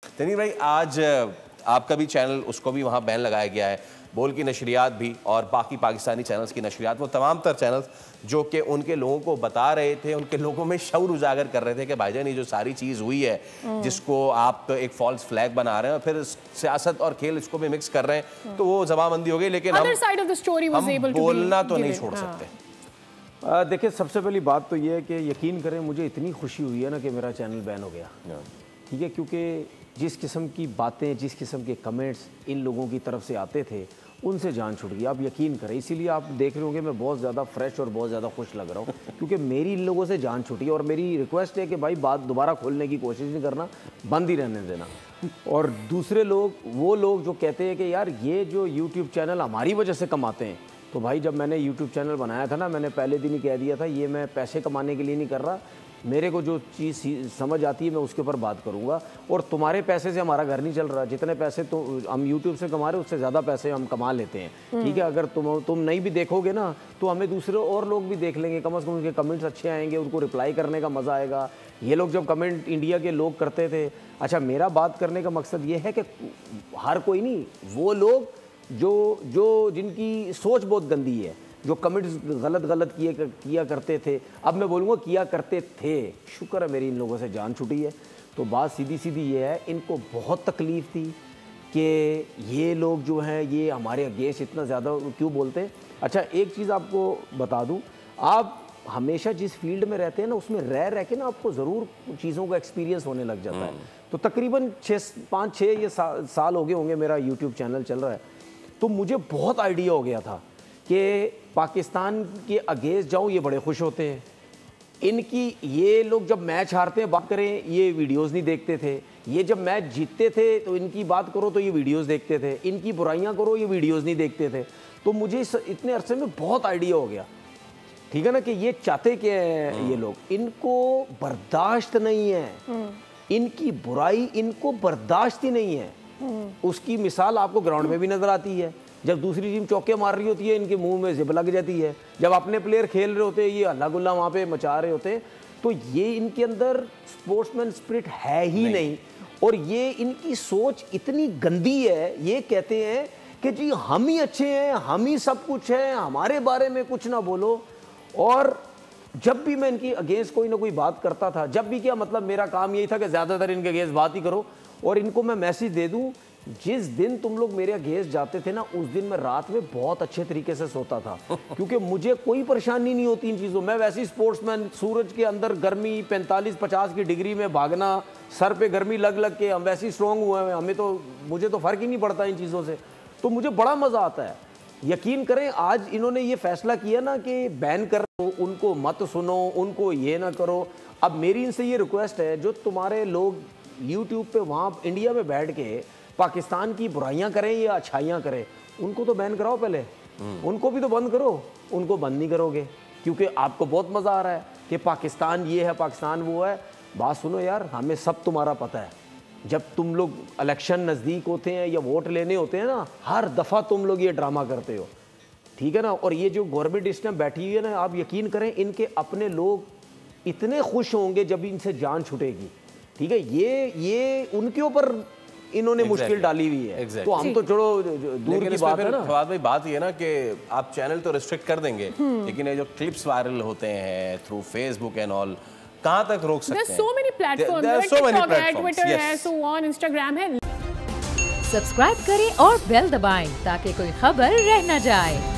तनीर भाई, आज आपका भी चैनल, उसको भी वहाँ बैन लगाया गया है, बोल की नशरियात भी और बाकी पाकिस्तानी चैनल्स की नशरियात, वो तमाम तर चैनल्स जो कि उनके लोगों को बता रहे थे, उनके लोगों में शऊर उजागर कर रहे थे कि भाईजान ये जो सारी चीज़ हुई है, जिसको आप तो एक फॉल्स फ्लैग बना रहे हैं और फिर सियासत और खेल इसको भी मिक्स कर रहे हैं, तो वो जमाबंदी हो गई। लेकिन हम बोलना तो नहीं छोड़ सकते। देखिए, सबसे पहली बात तो ये है कि यकीन करें, मुझे इतनी खुशी हुई है ना कि मेरा चैनल बैन हो गया। ठीक है, क्योंकि जिस किस्म की बातें, जिस किस्म के कमेंट्स इन लोगों की तरफ से आते थे, उनसे जान छूट गई। आप यकीन करें, इसीलिए आप देख रहे होंगे मैं बहुत ज़्यादा फ्रेश और बहुत ज़्यादा खुश लग रहा हूँ, क्योंकि मेरी इन लोगों से जान छूटी। और मेरी रिक्वेस्ट है कि भाई बात दोबारा खोलने की कोशिश नहीं करना, बंद ही रहने देना। और दूसरे लोग, वो लोग जो कहते हैं कि यार ये जो यूट्यूब चैनल हमारी वजह से कमाते हैं, तो भाई जब मैंने यूट्यूब चैनल बनाया था ना, मैंने पहले दिन ही कह दिया था ये मैं पैसे कमाने के लिए नहीं कर रहा, मेरे को जो चीज़ समझ आती है मैं उसके ऊपर बात करूंगा। और तुम्हारे पैसे से हमारा घर नहीं चल रहा, जितने पैसे तो हम यूट्यूब से कमा रहे हैं उससे ज़्यादा पैसे हम कमा लेते हैं। ठीक है, अगर तुम नहीं भी देखोगे ना तो हमें दूसरे और लोग भी देख लेंगे, कम से कम उनके कमेंट्स अच्छे आएंगे, उनको रिप्लाई करने का मज़ा आएगा। ये लोग जब कमेंट इंडिया के लोग करते थे, अच्छा मेरा बात करने का मकसद ये है कि हर कोई नहीं, वो लोग जो जिनकी सोच बहुत गंदी है, जो कमेंट्स गलत किया करते थे, अब मैं बोलूँगा किया करते थे, शुक्र है मेरी इन लोगों से जान छूटी है। तो बात सीधी सीधी ये है, इनको बहुत तकलीफ़ थी कि ये लोग जो हैं ये हमारे अगेंस्ट इतना ज़्यादा क्यों बोलते हैं। अच्छा एक चीज़ आपको बता दूँ, आप हमेशा जिस फील्ड में रहते हैं ना, उसमें रह के ना आपको ज़रूर चीज़ों का एक्सपीरियंस होने लग जाता है। तो तकरीबन 5-6 साल हो गए होंगे मेरा यूट्यूब चैनल चल रहा है, तो मुझे बहुत आइडिया हो गया था कि पाकिस्तान के अगेंस्ट जाऊं, ये बड़े खुश होते हैं। इनकी ये लोग जब मैच हारते हैं बात करें, ये वीडियोस नहीं देखते थे। ये जब मैच जीतते थे तो इनकी बात करो तो ये वीडियोस देखते थे, इनकी बुराइयां करो ये वीडियोस नहीं देखते थे। तो मुझे इतने अरसे में बहुत आइडिया हो गया, ठीक है ना, कि ये चाहते क्या हैं ये लोग, इनको बर्दाश्त नहीं है, इनकी बुराई इनको बर्दाश्त ही नहीं है। उसकी मिसाल आपको ग्राउंड में भी नजर आती है, जब दूसरी टीम चौके मार रही होती है इनके मुंह में जिब लग जाती है, जब अपने प्लेयर खेल रहे होते हैं ये हल्ला गुल्ला वहाँ पे मचा रहे होते हैं। तो ये इनके अंदर स्पोर्ट्समैन स्पिरिट है ही नहीं। और ये इनकी सोच इतनी गंदी है, ये कहते हैं कि जी हम ही अच्छे हैं, हम ही सब कुछ है, हमारे बारे में कुछ ना बोलो। और जब भी मैं इनकी अगेंस्ट कोई ना कोई बात करता था, जब भी क्या मतलब मेरा काम यही था कि ज़्यादातर इनके अगेंस्ट बात ही करो और इनको मैं मैसेज दे दूँ। जिस दिन तुम लोग मेरे अगेंस्ट जाते थे ना, उस दिन मैं रात में बहुत अच्छे तरीके से सोता था, क्योंकि मुझे कोई परेशानी नहीं होती इन चीज़ों। मैं वैसे ही स्पोर्ट्समैन, सूरज के अंदर गर्मी 45-50 की डिग्री में भागना, सर पे गर्मी लग के हम वैसे ही स्ट्रॉन्ग हुए हैं, मुझे तो फ़र्क ही नहीं पड़ता इन चीज़ों से, तो मुझे बड़ा मज़ा आता है। यकीन करें, आज इन्होंने ये फैसला किया ना कि बैन कर, उनको मत सुनो, उनको ये ना करो। अब मेरी इनसे ये रिक्वेस्ट है, जो तुम्हारे लोग यूट्यूब पे वहाँ इंडिया में बैठ के पाकिस्तान की बुराइयां करें या अच्छाइयां करें, उनको तो बैन कराओ पहले, उनको भी तो बंद करो। उनको बंद नहीं करोगे क्योंकि आपको बहुत मज़ा आ रहा है कि पाकिस्तान ये है, पाकिस्तान वो है। बात सुनो यार, हमें सब तुम्हारा पता है, जब तुम लोग इलेक्शन नज़दीक होते हैं या वोट लेने होते हैं ना, हर दफ़ा तुम लोग ये ड्रामा करते हो, ठीक है ना। और ये जो गवर्नमेंट इस टाइम बैठी हुई है ना, आप यकीन करें इनके अपने लोग इतने खुश होंगे जब इनसे जान छूटेगी, ठीक है। ये उनके ऊपर इन्होंने मुश्किल डाली हुई है। तो हम तो चलो दूर की बात है ना। फवाद भाई, बात ये है ना कि आप चैनल तो रिस्ट्रिक्ट कर देंगे, लेकिन ये जो क्लिप्स वायरल होते हैं थ्रू फेसबुक एंड ऑल, कहां तक रोक सकते हैं? There's so many platforms, like TikTok है, Twitter है, so on, Instagram है। सब्सक्राइब करें और बेल दबाएं ताकि कोई खबर रह न जाए।